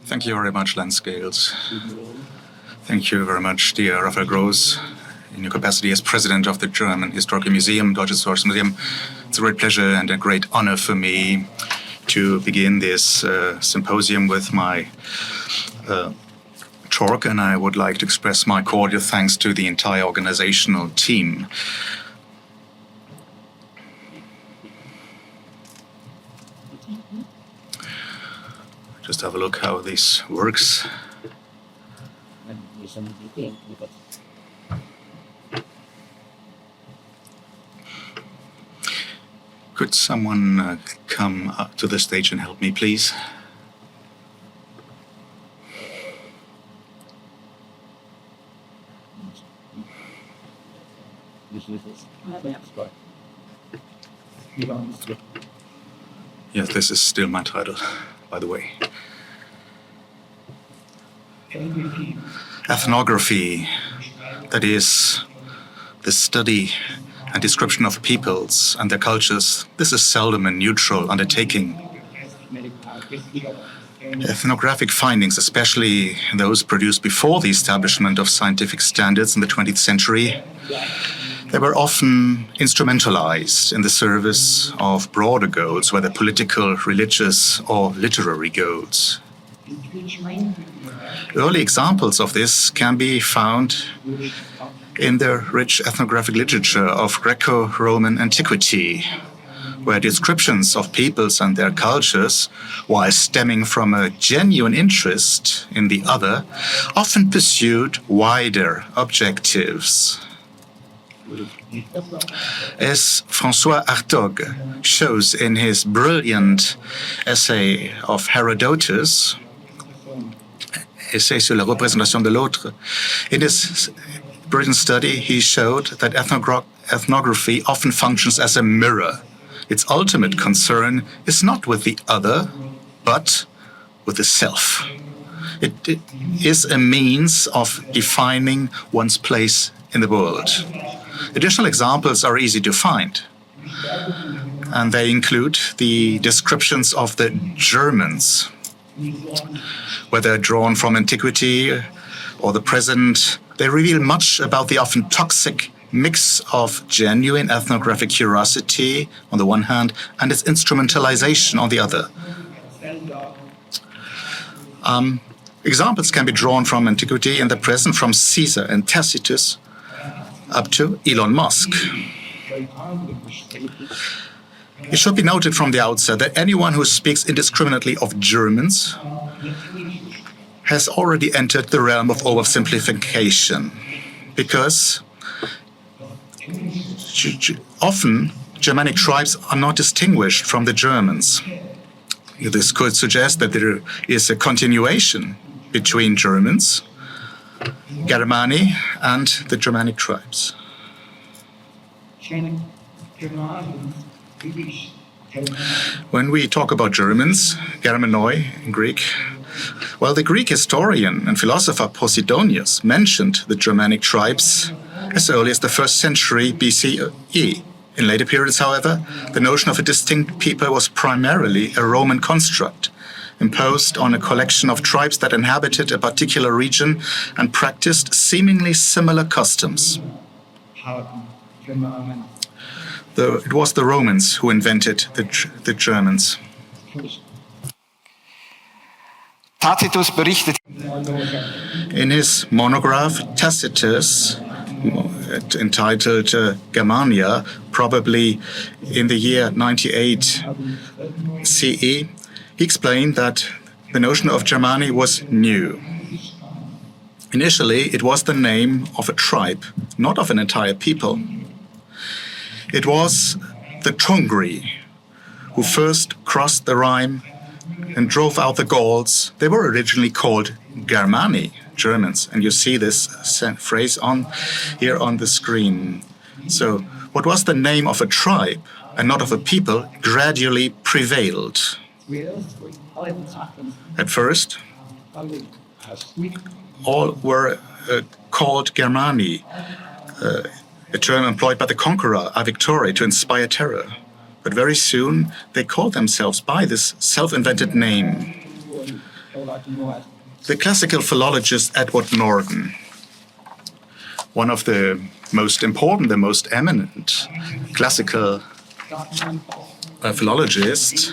Thank you very much, Landscales. Thank you very much, dear Raphael Gross, in your capacity as president of the German Historical Museum, Deutsches Historisches Museum. It's a great pleasure and a great honor for me to begin this symposium with my talk, and I would like to express my cordial thanks to the entire organizational team. Just have a look how this works. Could someone come up to the stage and help me, please? Yes, this is still my title, by the way. Ethnography, that is, the study and description of peoples and their cultures, this is seldom a neutral undertaking. Ethnographic findings, especially those produced before the establishment of scientific standards in the 20th century, they were often instrumentalized in the service of broader goals, whether political, religious, or literary goals. Early examples of this can be found in the rich ethnographic literature of Greco-Roman antiquity, where descriptions of peoples and their cultures, while stemming from a genuine interest in the other, often pursued wider objectives. As François Hartog shows in his brilliant essay of Herodotus, Essai sur la représentation de l'autre, in his brilliant study, he showed that ethnography often functions as a mirror. Its ultimate concern is not with the other, but with the self. It is a means of defining one's place in the world. Additional examples are easy to find, and they include the descriptions of the Germans, whether drawn from antiquity or the present. They reveal much about the often toxic mix of genuine ethnographic curiosity on the one hand and its instrumentalization on the other. Examples can be drawn from antiquity and the present, from Caesar and Tacitus up to Elon Musk. It should be noted from the outset that anyone who speaks indiscriminately of Germans has already entered the realm of oversimplification, because often Germanic tribes are not distinguished from the Germans. This could suggest that there is a continuation between Germans, Germani, and the Germanic tribes. When we talk about Germans, Germanoi in Greek, well, the Greek historian and philosopher Posidonius mentioned the Germanic tribes as early as the 1st century BCE. In later periods, however, the notion of a distinct people was primarily a Roman construct, imposed on a collection of tribes that inhabited a particular region and practiced seemingly similar customs. It was the Romans who invented the Germans. Tacitus berichtet. In his monograph, Tacitus, entitled Germania, probably in the year 98 CE, he explained that the notion of Germani was new. Initially, it was the name of a tribe, not of an entire people. It was the Tungri who first crossed the Rhine and drove out the Gauls. They were originally called Germani, Germans, and you see this phrase here on the screen. So what was the name of a tribe and not of a people gradually prevailed. At first, all were called Germani, a term employed by the conqueror, a victory, to inspire terror. But very soon, they called themselves by this self-invented name. The classical philologist Edward Norden, one of the most important, the most eminent classical philologists,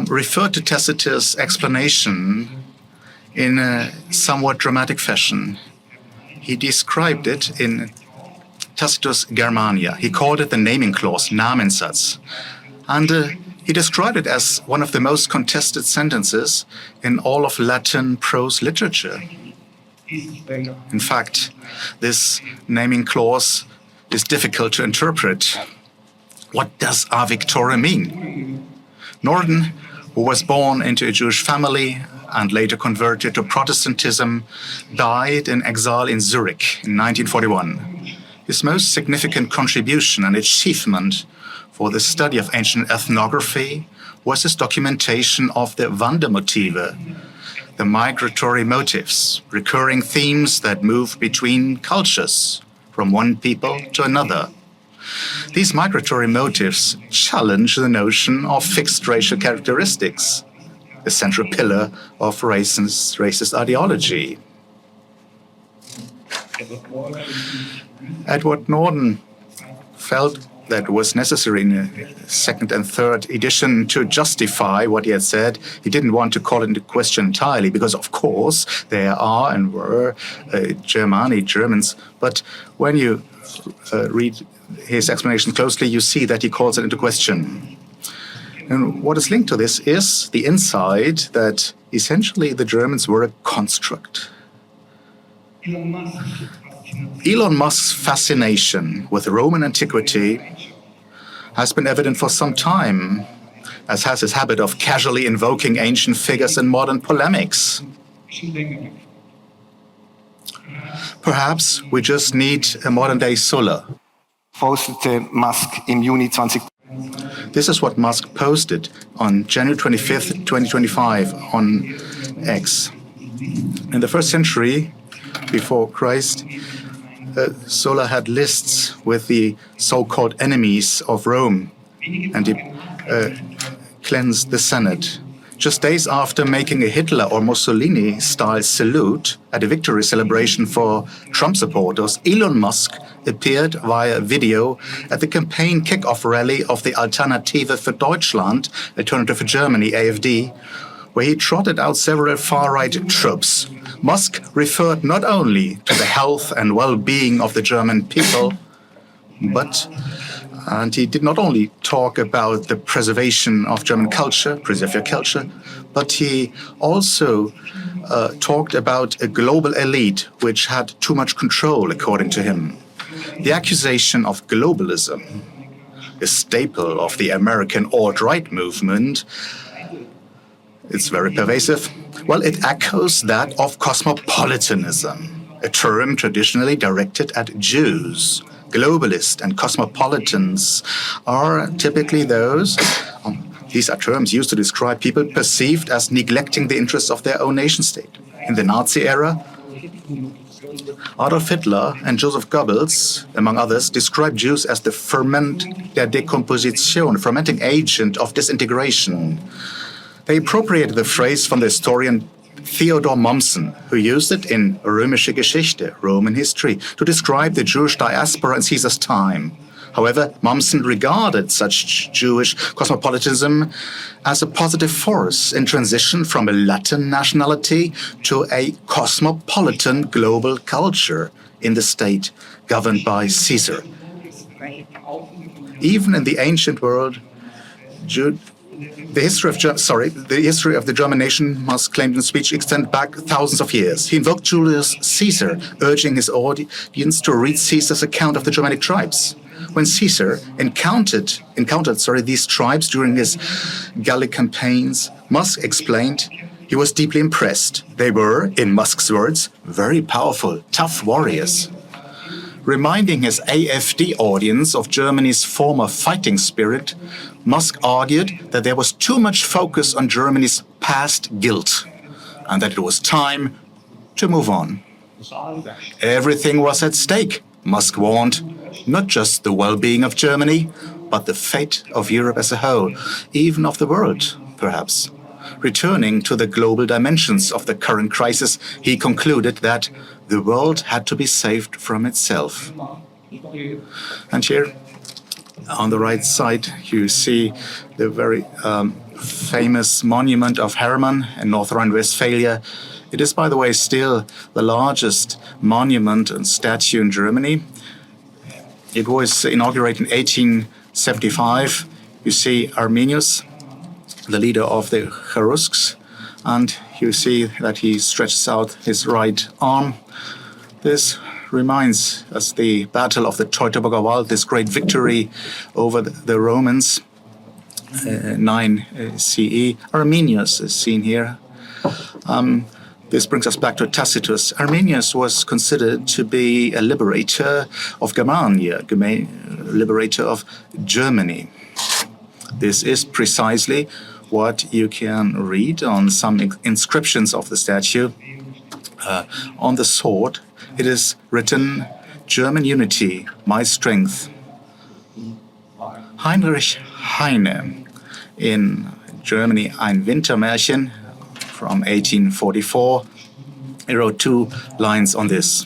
referred to Tacitus' explanation in a somewhat dramatic fashion. He described it in Tacitus' Germania. He called it the naming clause, Namenssatz. And he described it as one of the most contested sentences in all of Latin prose literature. In fact, this naming clause is difficult to interpret. What does a victore mean? Norden, who was born into a Jewish family and later converted to Protestantism, died in exile in Zurich in 1941. His most significant contribution and achievement for the study of ancient ethnography was his documentation of the Wandermotive, the migratory motives, recurring themes that move between cultures, from one people to another. These migratory motives challenge the notion of fixed racial characteristics, a central pillar of racist ideology. Edward Norden felt that it was necessary in a second and third edition to justify what he had said. He didn't want to call it into question entirely, because of course there are and were Germani, Germans, but when you read his explanation closely, you see that he calls it into question. And what is linked to this is the insight that essentially the Germans were a construct. Elon Musk's fascination with Roman antiquity has been evident for some time, as has his habit of casually invoking ancient figures in modern polemics. Perhaps we just need a modern-day Sulla. Postete Musk im Juni 20. This is what Musk posted on January 25th, 2025 on X. In the first century, before Christ, Sulla had lists with the so-called enemies of Rome, and he cleansed the Senate. Just days after making a Hitler or Mussolini-style salute at a victory celebration for Trump supporters, Elon Musk appeared via video at the campaign kick-off rally of the Alternative für Deutschland, Alternative for Germany, AfD, where he trotted out several far-right tropes. Musk referred not only to the health and well-being of the German people, and he did not only talk about the preservation of German culture, preserve your culture, but he also talked about a global elite which had too much control, according to him. The accusation of globalism, a staple of the American alt-right movement, it's very pervasive. Well, it echoes that of cosmopolitanism, a term traditionally directed at Jews. Globalists and cosmopolitans are typically these are terms used to describe people perceived as neglecting the interests of their own nation-state. In the Nazi era, Adolf Hitler and Joseph Goebbels, among others, described Jews as the Ferment der Dekomposition, fermenting agent of disintegration. They appropriated the phrase from the historian Theodor Mommsen, who used it in Römische Geschichte, Roman history, to describe the Jewish diaspora in Caesar's time. However, Mommsen regarded such Jewish cosmopolitanism as a positive force in transition from a Latin nationality to a cosmopolitan global culture in the state governed by Caesar. Even in the ancient world, the history of the German nation, Musk claimed in speech, extend back thousands of years. He invoked Julius Caesar, urging his audience to read Caesar's account of the Germanic tribes. When Caesar encountered these tribes during his Gallic campaigns, Musk explained he was deeply impressed. They were, in Musk's words, very powerful, tough warriors. Reminding his AfD audience of Germany's former fighting spirit, Musk argued that there was too much focus on Germany's past guilt and that it was time to move on. Everything was at stake, Musk warned, not just the well-being of Germany, but the fate of Europe as a whole, even of the world, perhaps. Returning to the global dimensions of the current crisis, he concluded that the world had to be saved from itself. And here, on the right side, you see the very famous monument of Hermann in North Rhine-Westphalia. It is, by the way, still the largest monument and statue in Germany. It was inaugurated in 1875. You see Arminius, the leader of the Cherusks, and you see that he stretches out his right arm. This reminds us the Battle of the Teutoburger Wald, this great victory over the Romans, 9 CE. Arminius is seen here. This brings us back to Tacitus. Arminius was considered to be a liberator of Germania, liberator of Germany. This is precisely what you can read on some inscriptions of the statue. On the sword, it is written, "German unity, my strength." Heinrich Heine, in Germany, Ein Wintermärchen, from 1844, he wrote 2 lines on this.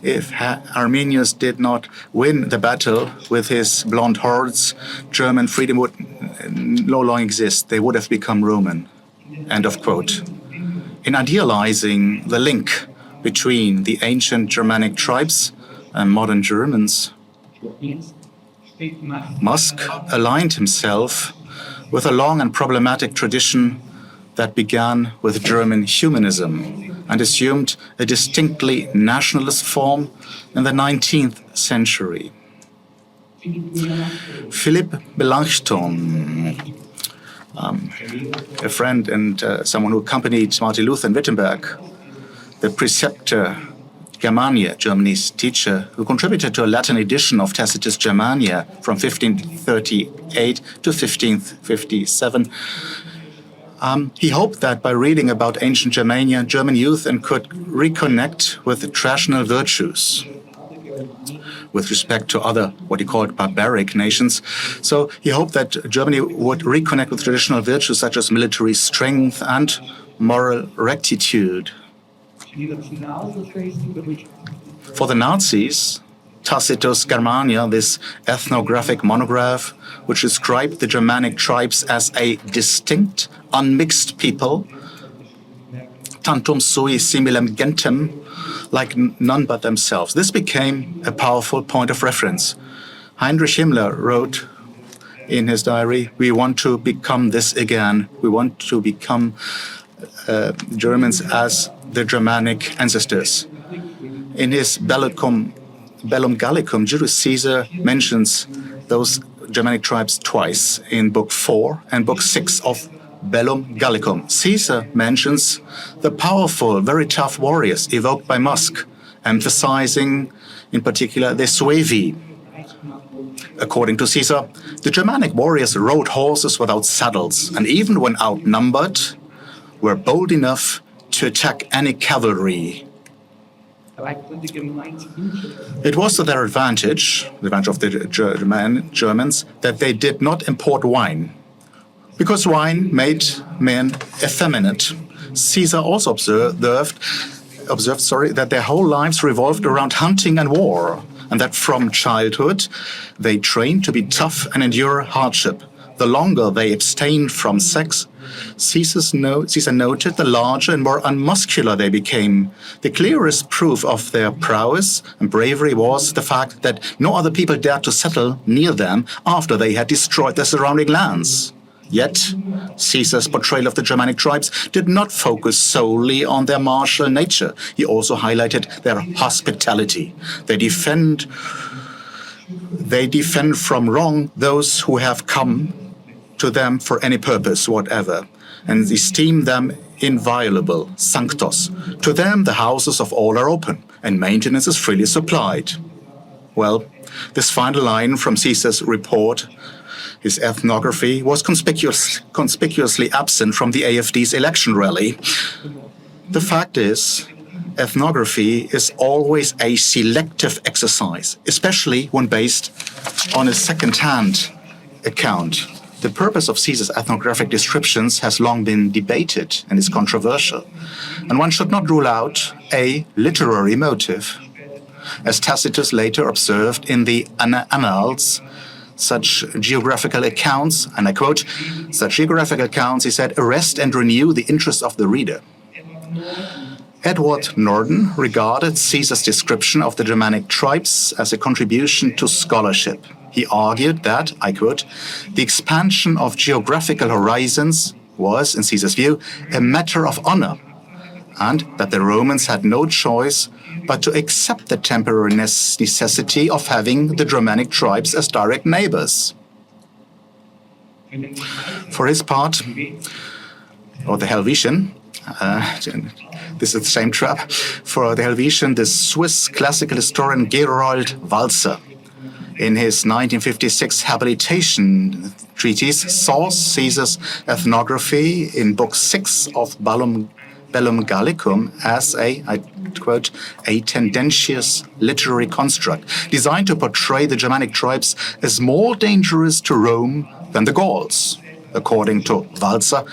If Arminius did not win the battle with his blonde hordes, German freedom would no longer exist. They would have become Roman. End of quote. In idealizing the link between the ancient Germanic tribes and modern Germans, Musk aligned himself with a long and problematic tradition that began with German humanism and assumed a distinctly nationalist form in the 19th century. Philipp Melanchthon, a friend and someone who accompanied Martin Luther in Wittenberg, the preceptor Germania, Germany's teacher, who contributed to a Latin edition of Tacitus' Germania from 1538 to 1557. He hoped that by reading about ancient Germania, German youth could reconnect with the traditional virtues with respect to other, what he called barbaric nations. So he hoped that Germany would reconnect with traditional virtues such as military strength and moral rectitude. For the Nazis, Tacitus' Germania, this ethnographic monograph, which described the Germanic tribes as a distinct, unmixed people, tantum sui similem gentem, like none but themselves. This became a powerful point of reference. Heinrich Himmler wrote in his diary, "We want to become this again. We want to become Germans as the Germanic ancestors." In his Bellum Gallicum, Julius Caesar mentions those Germanic tribes twice, in Book 4 and Book 6 of Bellum Gallicum. Caesar mentions the powerful, very tough warriors evoked by Musk, emphasizing in particular the Suevi. According to Caesar, the Germanic warriors rode horses without saddles, and even when outnumbered, were bold enough to attack any cavalry. It was to their advantage, the advantage of the Germans, that they did not import wine, because wine made men effeminate. Caesar also observed that their whole lives revolved around hunting and war, and that from childhood they trained to be tough and endure hardship. The longer they abstained from sex, Caesar noted, the larger and more unmuscular they became. The clearest proof of their prowess and bravery was the fact that no other people dared to settle near them after they had destroyed their surrounding lands. Yet, Caesar's portrayal of the Germanic tribes did not focus solely on their martial nature. He also highlighted their hospitality. They defend from wrong those who have come to them for any purpose whatever, and esteem them inviolable, sanctos. To them the houses of all are open, and maintenance is freely supplied. Well, this final line from Caesar's report, his ethnography, was conspicuously absent from the AfD's election rally. The fact is ethnography is always a selective exercise, especially when based on a second-hand account. The purpose of Caesar's ethnographic descriptions has long been debated and is controversial, and one should not rule out a literary motive. As Tacitus later observed in the Annals, such geographical accounts, and I quote, such geographical accounts, he said, arrest and renew the interest of the reader. Edward Norden regarded Caesar's description of the Germanic tribes as a contribution to scholarship. He argued that, I quote, the expansion of geographical horizons was, in Caesar's view, a matter of honor, and that the Romans had no choice but to accept the temporary necessity of having the Germanic tribes as direct neighbors. For his part, or the Helvetian, this is the same trap, for the Helvetian, the Swiss classical historian Gerold Walser, in his 1956 habilitation treatise, saw Caesar's ethnography in Book 6 of Bellum Gallicum as a, I quote, a tendentious literary construct designed to portray the Germanic tribes as more dangerous to Rome than the Gauls. According to Walser,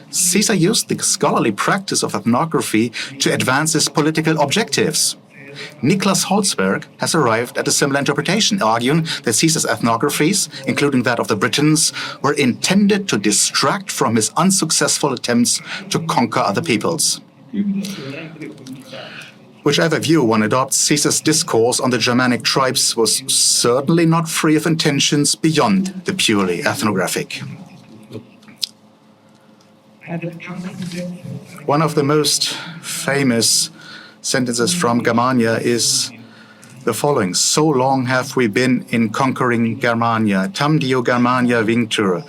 Caesar used the scholarly practice of ethnography to advance his political objectives. Niklas Holzberg has arrived at a similar interpretation, arguing that Caesar's ethnographies, including that of the Britons, were intended to distract from his unsuccessful attempts to conquer other peoples. Whichever view one adopts, Caesar's discourse on the Germanic tribes was certainly not free of intentions beyond the purely ethnographic. One of the most famous sentences from Germania is the following: so long have we been in conquering Germania, tam dio Germania vinctur.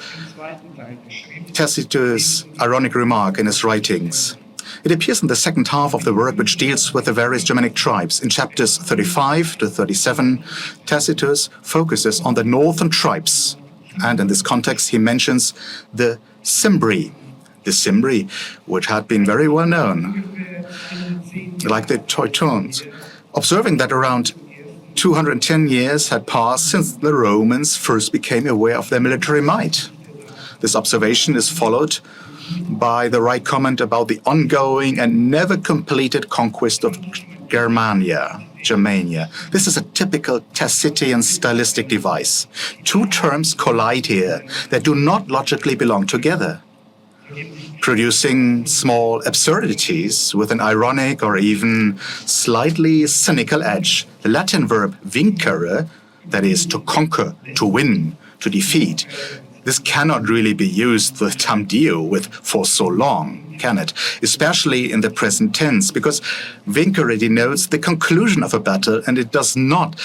Tacitus' ironic remark in his writings. It appears in the second half of the work, which deals with the various Germanic tribes. In chapters 35 to 37, Tacitus focuses on the northern tribes, and in this context he mentions the Cimbri, which had been very well known, like the Teutones, observing that around 210 years had passed since the Romans first became aware of their military might. This observation is followed by the right comment about the ongoing and never completed conquest of Germania. This is a typical Tacitian stylistic device. Two terms collide here that do not logically belong together, producing small absurdities with an ironic or even slightly cynical edge. The Latin verb vincere, that is to conquer, to win, to defeat, this cannot really be used with tam dio, with for so long, can it? Especially in the present tense, because vincere denotes the conclusion of a battle and it does not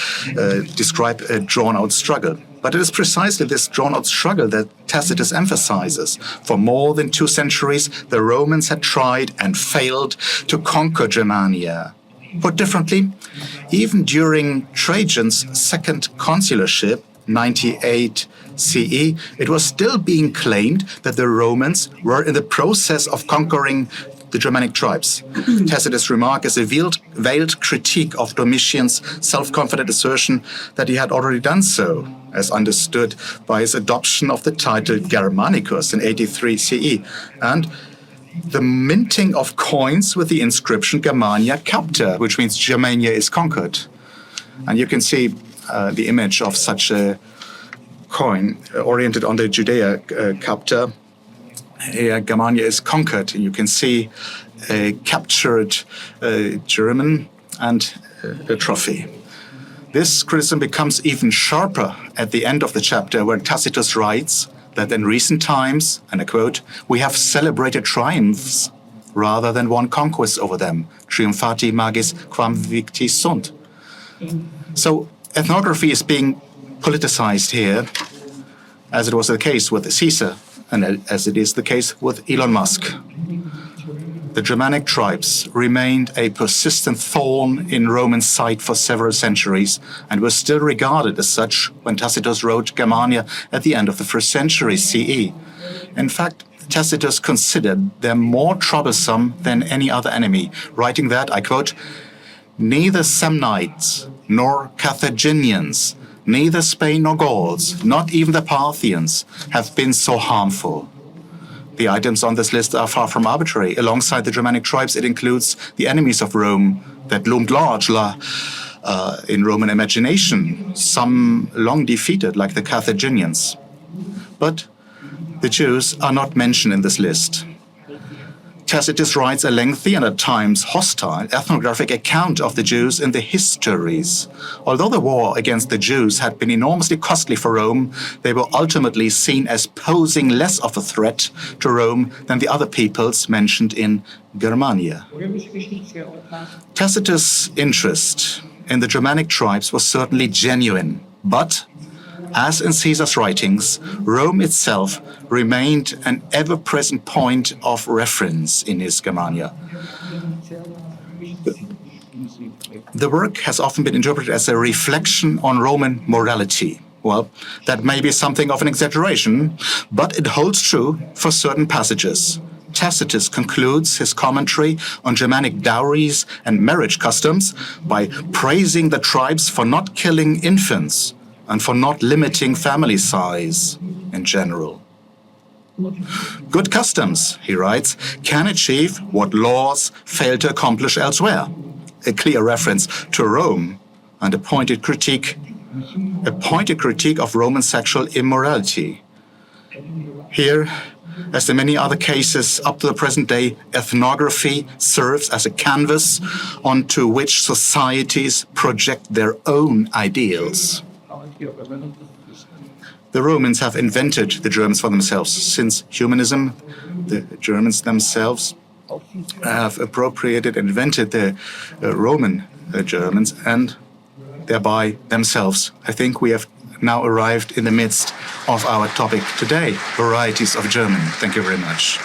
describe a drawn-out struggle. But it is precisely this drawn-out struggle that Tacitus emphasizes. For more than 2 centuries, the Romans had tried and failed to conquer Germania. Put differently, even during Trajan's second consularship, 98 CE, it was still being claimed that the Romans were in the process of conquering the Germanic tribes. Tacitus' remark is a veiled critique of Domitian's self-confident assertion that he had already done so, as understood by his adoption of the title Germanicus in 83 CE, and the minting of coins with the inscription Germania capta, which means Germania is conquered. And you can see the image of such a coin oriented on the Judea capta. Here, Germania is conquered. You can see a captured German and a trophy. This criticism becomes even sharper at the end of the chapter, where Tacitus writes that in recent times, and I quote, we have celebrated triumphs rather than won conquests over them. Triumphati magis quam victi sunt. So ethnography is being politicized here, as it was the case with Caesar, and as it is the case with Elon Musk. The Germanic tribes remained a persistent thorn in Roman sight for several centuries and were still regarded as such when Tacitus wrote Germania at the end of the 1st century CE. In fact, Tacitus considered them more troublesome than any other enemy, writing that, I quote, "Neither Samnites nor Carthaginians, neither Spain nor Gauls, not even the Parthians, have been so harmful." The items on this list are far from arbitrary. Alongside the Germanic tribes, it includes the enemies of Rome that loomed large in Roman imagination, some long defeated, like the Carthaginians. But the Jews are not mentioned in this list. Tacitus writes a lengthy and at times hostile ethnographic account of the Jews in the Histories. Although the war against the Jews had been enormously costly for Rome, they were ultimately seen as posing less of a threat to Rome than the other peoples mentioned in Germania. Tacitus' interest in the Germanic tribes was certainly genuine, but as in Caesar's writings, Rome itself remained an ever-present point of reference in his Germania. The work has often been interpreted as a reflection on Roman morality. Well, that may be something of an exaggeration, but it holds true for certain passages. Tacitus concludes his commentary on Germanic dowries and marriage customs by praising the tribes for not killing infants and for not limiting family size in general. Good customs, he writes, can achieve what laws fail to accomplish elsewhere. A clear reference to Rome and a pointed critique of Roman sexual immorality. Here, as in many other cases up to the present day, ethnography serves as a canvas onto which societies project their own ideals. The Romans have invented the Germans for themselves. Since humanism, the Germans themselves have appropriated and invented the Roman Germans and thereby themselves. I think we have now arrived in the midst of our topic today, varieties of German. Thank you very much.